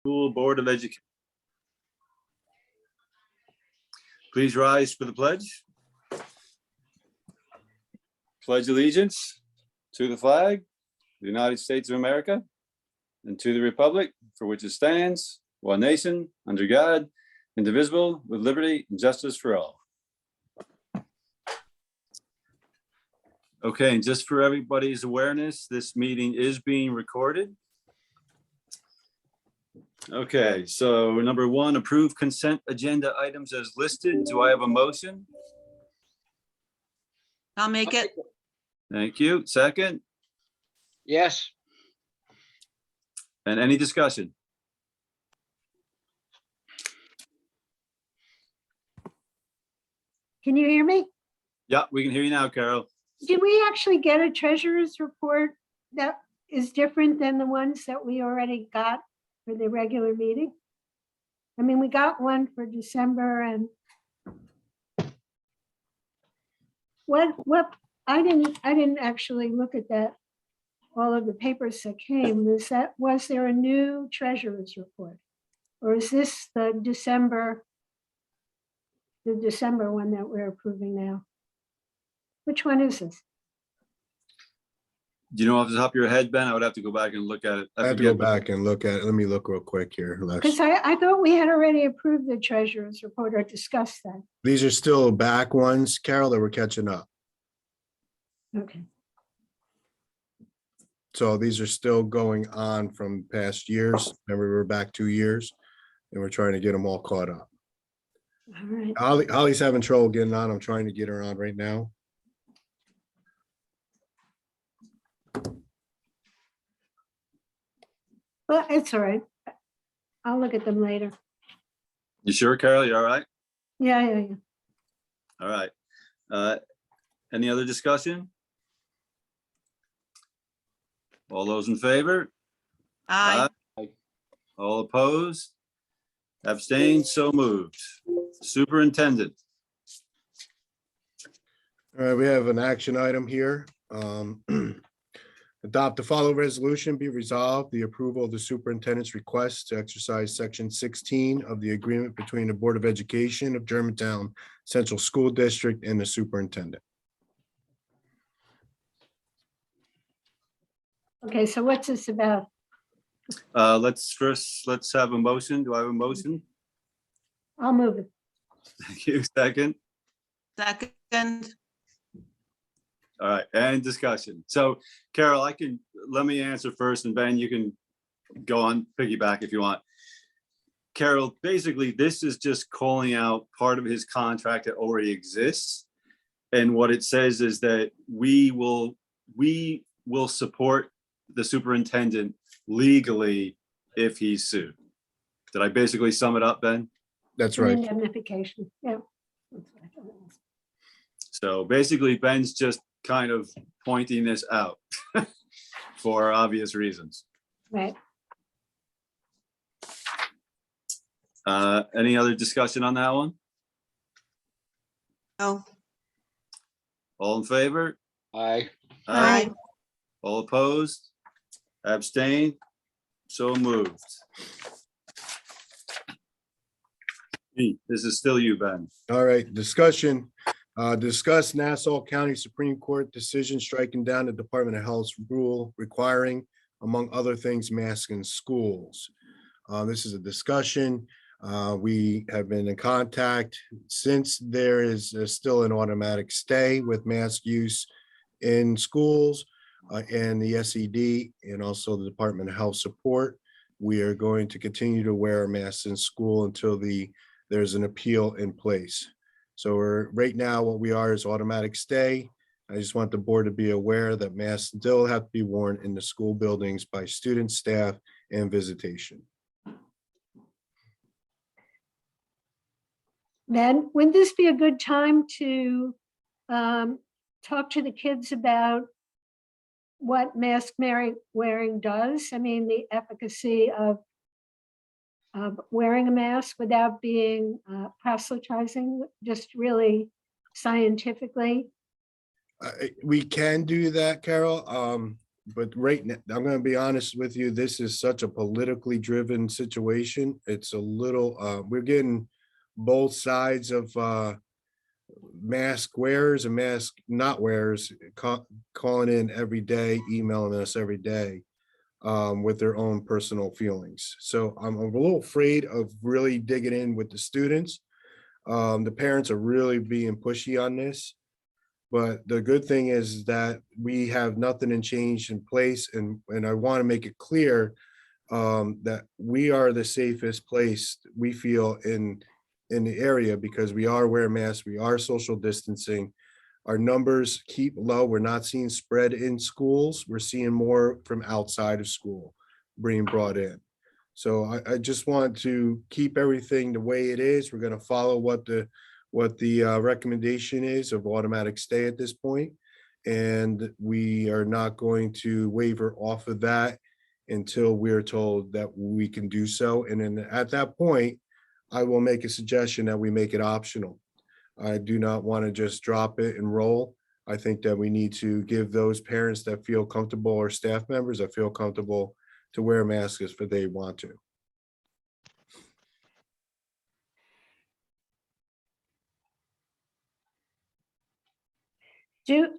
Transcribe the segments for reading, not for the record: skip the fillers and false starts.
School Board of Education. Please rise for the pledge. Pledge allegiance to the flag of the United States of America and to the republic for which it stands, one nation, under God, indivisible, with liberty and justice for all. Okay, and just for everybody's awareness, this meeting is being recorded. Okay, so number one, approve consent agenda items as listed. Do I have a motion? I'll make it. Thank you. Second, Yes, and any discussion? Can you hear me? Yeah, we can hear you now, Carol. Did we actually get a treasurer's report that is different than the ones that we already got for the regular meeting? I mean, we got one for December and what, I didn't actually look at that, all of the papers that came. Was there a new treasurer's report? Or is this the December one that we're approving now? Which one is this? Do you know off the top of your head, Ben? I would have to go back and look at it. I have to go back and look at it. Let me look real quick here. Lex. Because I thought we had already approved the treasurer's report or discussed that. These are still back ones, Carol, that we're catching up. Okay. So these are still going on from past years. Remember, we were back 2 years and we're trying to get them all caught up. All right. Holly's having trouble getting on. I'm trying to get her on right now. Well, it's all right. I'll look at them later. You sure, Carol? You all right? Yeah. All right. Any other discussion? All those in favor? Aye. All opposed? Abstained? So moved. Superintendent. All right, we have an action item here. Adopt the following resolution, be resolved, the approval of the superintendent's request to exercise section 16 of the agreement between the Board of Education of Germantown Central School District and the superintendent. Okay, so what's this about? Let's have a motion. Do I have a motion? I'll move it. Thank you. Second. Second. All right, and discussion. So Carol, let me answer first, and Ben, you can go on piggyback if you want. Carol, basically, this is just calling out part of his contract that already exists. And what it says is that we will support the superintendent legally if he's sued. Did I basically sum it up, Ben? That's right. Indemnification, yeah. So basically, Ben's just kind of pointing this out for obvious reasons. Right. Any other discussion on that one? No. All in favor? aye. Aye. All opposed? Abstain? So moved. This is still you, Ben. All right, discussion. Discuss Nassau County Supreme Court decision striking down the Department of Health's rule requiring, among other things, masks in schools. This is a discussion. We have been in contact since there is still an automatic stay with mask use in schools and the SED and also the Department of Health support. We are going to continue to wear masks in school until there's an appeal in place. So right now, what we are is automatic stay. I just want the board to be aware that masks still have to be worn in the school buildings by students, staff, and visitation. Then, wouldn't this be a good time to talk to the kids about what mask wearing does? I mean, the efficacy of wearing a mask without being proselytizing, just really scientifically. We can do that, Carol. but right now, I'm gonna be honest with you, this is such a politically driven situation. It's a little, we're getting both sides of mask wearers and mask not wearers calling in every day, emailing us every day with their own personal feelings. So I'm a little afraid of really digging in with the students. The parents are really being pushy on this. But the good thing is that we have nothing and change in place, and I want to make it clear that we are the safest place we feel in the area because we are wearing masks, we are social distancing. Our numbers keep low. We're not seeing spread in schools. We're seeing more from outside of school being brought in. So I just want to keep everything the way it is. We're going to follow what the recommendation is of automatic stay at this point. And we are not going to waver off of that until we're told that we can do so. And then at that point, I will make a suggestion that we make it optional. I do not want to just drop it and roll. I think that we need to give those parents that feel comfortable or staff members that feel comfortable to wear masks if they want to.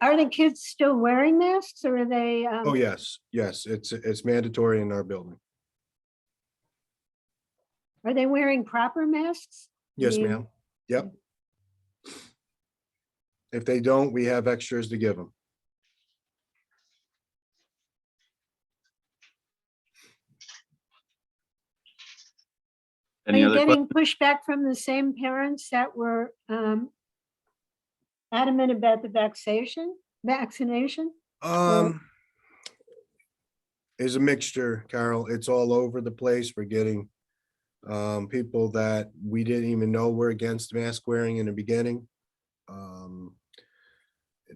Are the kids still wearing masks or are they? Oh, yes, it's mandatory in our building. Are they wearing proper masks? Yes, mean- ma'am. Yep. If they don't, we have extras to give them. Are Any you other getting pushback from the same parents that were adamant about the vaccination? Is a mixture, Carol. It's all over the place. We're getting people that we didn't even know were against mask wearing in the beginning.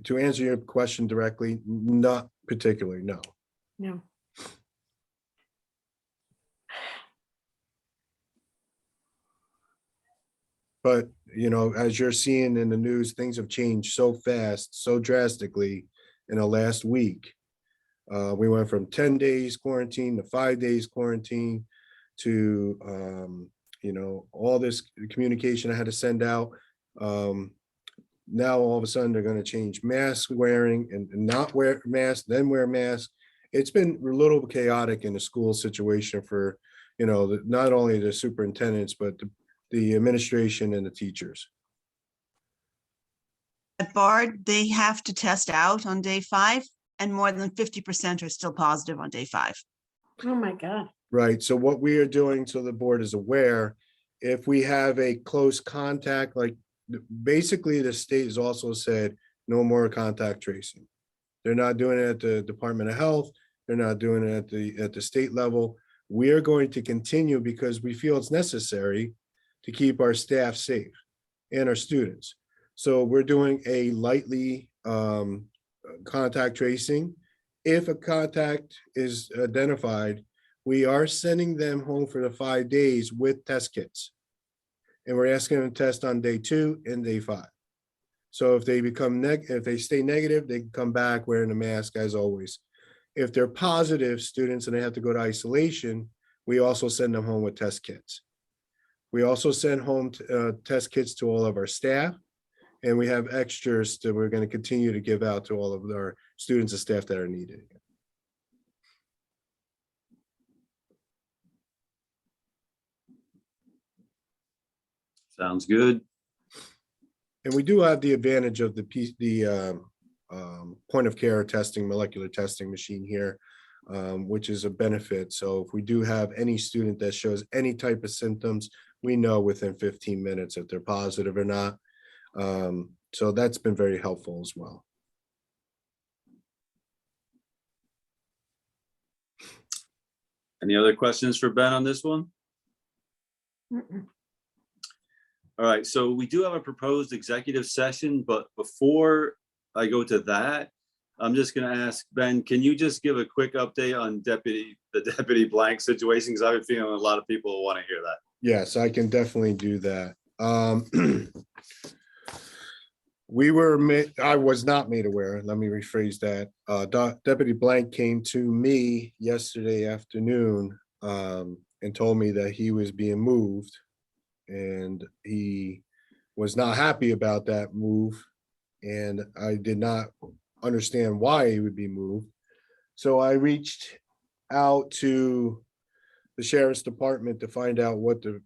To answer your question directly, not particularly, no. No. But, you know, as you're seeing in the news, things have changed so fast, so drastically in the last week. We went from 10 days quarantine to 5 days quarantine to, you know, all this communication I had to send out. Now, all of a sudden, they're going to change mask wearing and not wear masks, then wear masks. It's been a little chaotic in the school situation for, you know, not only the superintendents, but the administration and the teachers. At Bard, they have to test out on day 5 and more than 50% are still positive on day 5. Oh, my God. Right, so what we are doing, so the board is aware, if we have a close contact, like basically the state has also said no more contact tracing. They're not doing it at the Department of Health. They're not doing it at the state level. We are going to continue because we feel it's necessary to keep our staff safe and our students. So we're doing a lightly contact tracing. If a contact is identified, we are sending them home for the 5 days with test kits. And we're asking them to test on day 2 and day 5. So if they become if they stay negative, they can come back wearing a mask as always. If they're positive students and they have to go to isolation, we also send them home with test kits. We also send home test kits to all of our staff, and we have extras that we're going to continue to give out to all of our students and staff that are needed. Sounds good. And we do have the advantage of the point of care testing, molecular testing machine here, which is a benefit. So if we do have any student that shows any type of symptoms, we know within 15 minutes if they're positive or not. So that's been very helpful as well. Any other questions for Ben on this one? Mm-mm. All right, so we do have a proposed executive session, but before I go to that, I'm just going to ask Ben, can you just give a quick update on the deputy blank situation? Because I have a feeling a lot of people will want to hear that. Yes, I can definitely do that. I was not made aware. Let me rephrase that. Deputy Blank came to me yesterday afternoon and told me that he was being moved. And he was not happy about that move. And I did not understand why he would be moved. So I reached out to the sheriff's department to find out what the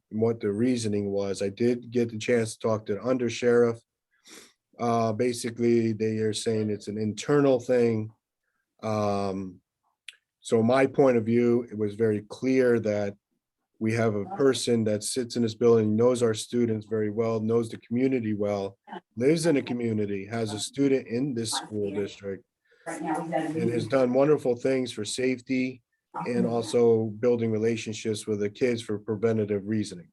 reasoning was. I did get the chance to talk to the under sheriff. Basically, they are saying it's an internal thing. So my point of view, it was very clear that we have a person that sits in this building, knows our students very well, knows the community well, lives in a community, has a student in this school district, and has done wonderful things for safety and also building relationships with the kids for preventative reasoning.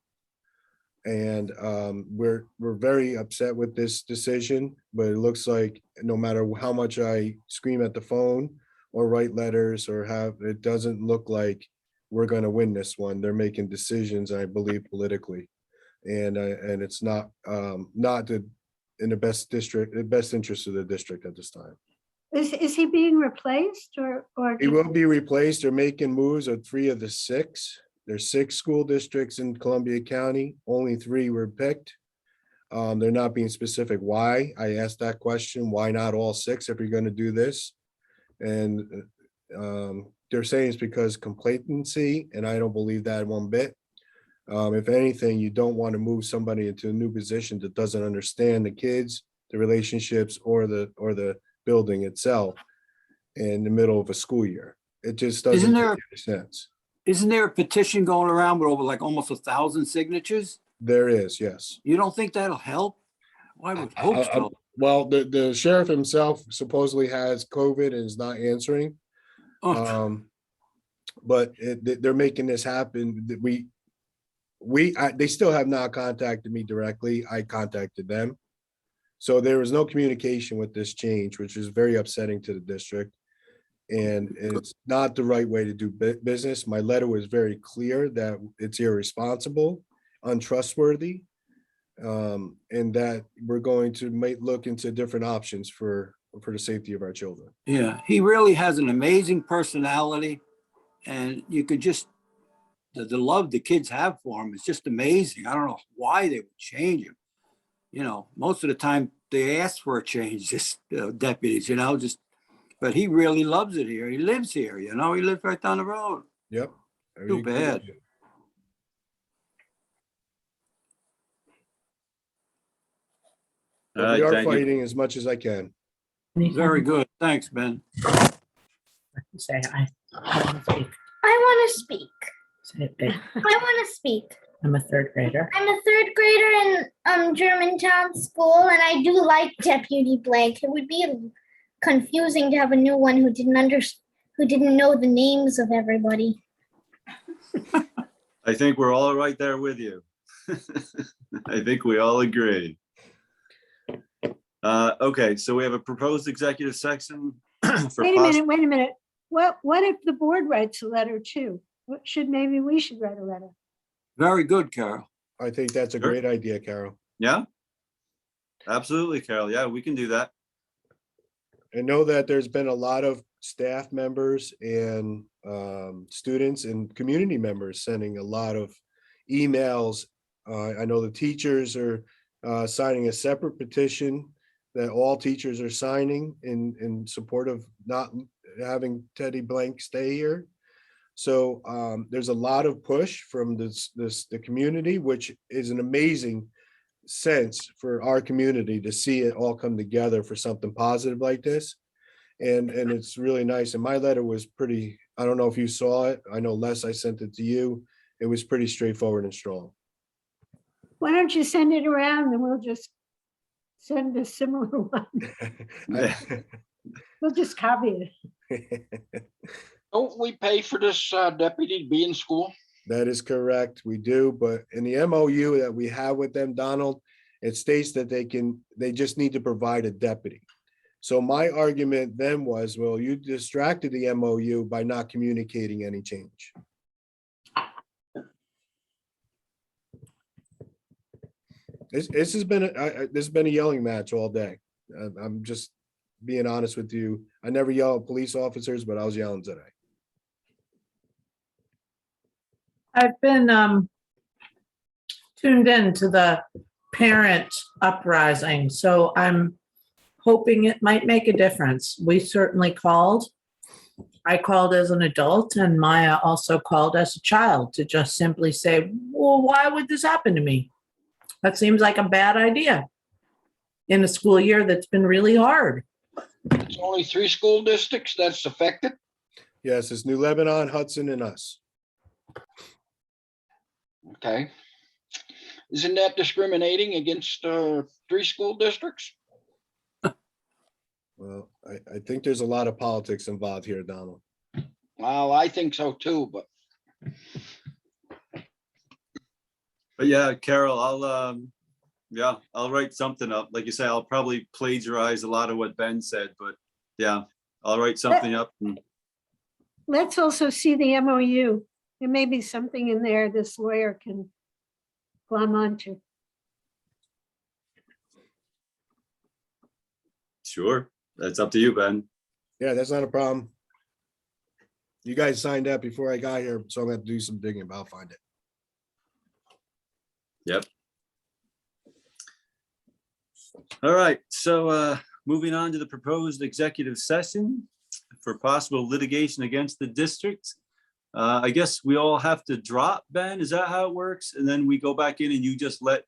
And we're very upset with this decision, but it looks like no matter how much I scream at the phone or write letters or it doesn't look like we're going to win this one. They're making decisions, I believe, politically, and it's not in the best interest of the district at this time. Is he being replaced or? He will be replaced. They're making moves of 3 of the 6. There's 6 school districts in Columbia County. Only 3 were picked. They're not being specific why. I asked that question, why not all 6 if you're going to do this? And they're saying it's because complacency, and I don't believe that one bit. If anything, you don't want to move somebody into a new position that doesn't understand the kids, the relationships, or the building itself in the middle of a school year. It just doesn't make any sense. Isn't there a petition going around with over like almost 1,000 signatures? There is, yes. You don't think that'll help? Well, I would hope so. Well, the sheriff himself supposedly has COVID and is not answering. Oh, But they're making this happen. They still have not contacted me directly. I contacted them. So there was no communication with this change, which is very upsetting to the district. And it's not the right way to do business. My letter was very clear that it's irresponsible, untrustworthy, and that we're going to look into different options for the safety of our children. yeah, he really has an amazing personality, and you could just, the love the kids have for him is just amazing. I don't know why they would change him. You know, most of the time they ask for a change, just deputies, but he really loves it here. He lives here, he lives right down the road. Yep. Too bad. But All we right, are thank you. fighting as much as I can. Very good. Thanks, Ben. Say I want to speak. I want to speak. Say it big. I want to speak. I'm a 3rd grader. I'm a 3rd grader in Germantown School, and I do like Deputy Blake. It would be confusing to have a new one who didn't know the names of everybody. I think we're all right there with you. I think we all agree. Okay, so we have a proposed executive section for Wait a minute. What if the board writes a letter too? Maybe we should write a letter. Very good, Carol. I think that's a Sure. great idea, Carol. Yeah, absolutely, Carol. Yeah, we can do that. I know that there's been a lot of staff members and students and community members sending a lot of emails. I know the teachers are signing a separate petition that all teachers are signing in support of not having Teddy Blank stay here. So there's a lot of push from the community, which is an amazing sense for our community to see it all come together for something positive like this. And it's really nice. And my letter was pretty, I don't know if you saw it. I know Les, I sent it to you. It was pretty straightforward and strong. Why don't you send it around and we'll just send a similar one. We'll just copy it. Don't we pay for this deputy to be in school? That is correct. We do, but in the MOU that we have with them, Donald, it states that they just need to provide a deputy. So my argument then was, well, you distracted the MOU by not communicating any change. This has been a yelling match all day. I'm just being honest with you. I never yell at police officers, but I was yelling today. I've been tuned in to the parent uprising, so I'm hoping it might make a difference. We certainly called. I called as an adult, and Maya also called as a child to just simply say, well, why would this happen to me? That seems like a bad idea in a school year that's been really hard. It's only 3 school districts that's affected. Yes, it's New Lebanon, Hudson, and us. Okay. Isn't that discriminating against 3 school districts? Well, I think there's a lot of politics involved here, Donald. Well, I think so too, but yeah, Carol, I'll write something up. Like you say, I'll probably plagiarize a lot of what Ben said, but yeah, I'll write something up. Let's also see the MOU. There may be something in there this lawyer can glom onto. Sure, that's up to you, Ben. Yeah, that's not a problem. You guys signed up before I got here, so I'm gonna have to do some digging, but I'll find it. Yep. All right, so moving on to the proposed executive session for possible litigation against the district. I guess we all have to drop, Ben, is that how it works? And then we go back in and you just let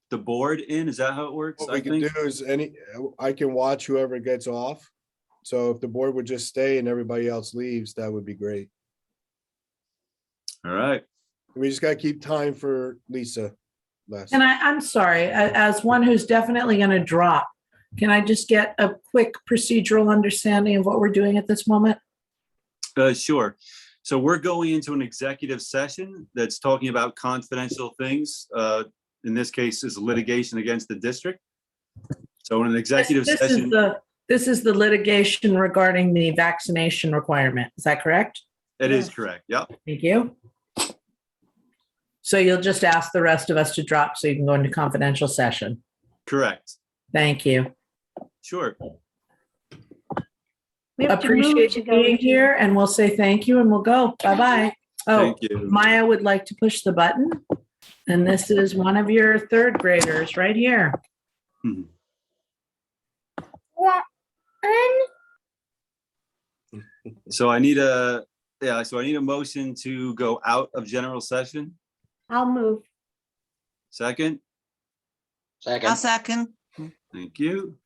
the board in, is that how it works? What we can do is I can watch whoever gets off. So if the board would just stay and everybody else leaves, that would be great. All right, We just gotta keep time for Lisa. Les. And I'm sorry, as one who's definitely going to drop, can I just get a quick procedural understanding of what we're doing at this moment? sure. So we're going into an executive session that's talking about confidential things. In this case, is litigation against the district. So in an executive session. This is the litigation regarding the vaccination requirement. Is that correct? It is correct, yep. Thank you. So you'll just ask the rest of us to drop so you can go into confidential session. Correct, Thank you. sure. We have to move Appreciate to you go being into- here, and we'll say thank you and we'll go. Bye-bye. Oh, Thank you. Maya would like to push the button. And this is one of your 3rd graders right here. One. So I need a motion to go out of general session. I'll move. Second, I'll second, second. thank you.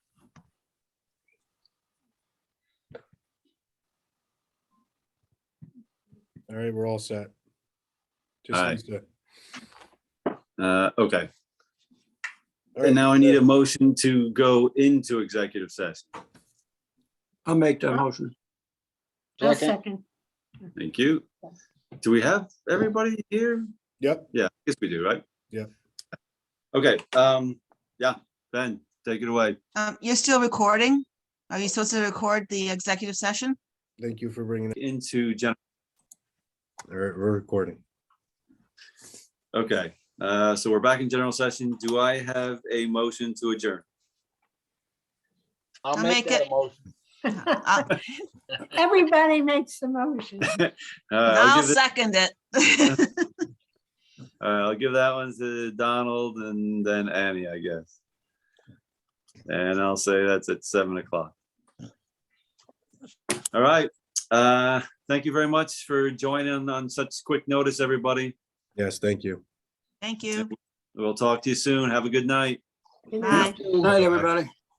All right, we're all set. Just All right. Lisa. Okay, All right, and now I need a motion to go into executive session. I'll make that motion. I'll second, second. Thank you. Do we have everybody here? Yep, Yeah, I guess we do, right? Yeah. Okay, yeah, Ben, take it away. You're still recording? Are you supposed to record the executive session? thank you for bringing it. Into general, All right, we're recording. okay, so we're back in general session. Do I have a motion to adjourn? I'll I'll make make that it- a motion. Everybody makes the motion. I'll second it. I'll give that one to Donald and then Annie, I guess. And I'll say that's at 7 o'clock. All right. Thank you very much for joining on such quick notice, everybody. Yes, thank you. Thank you. We'll talk to you soon. Have a good night. Good Bye. night. Night, everybody.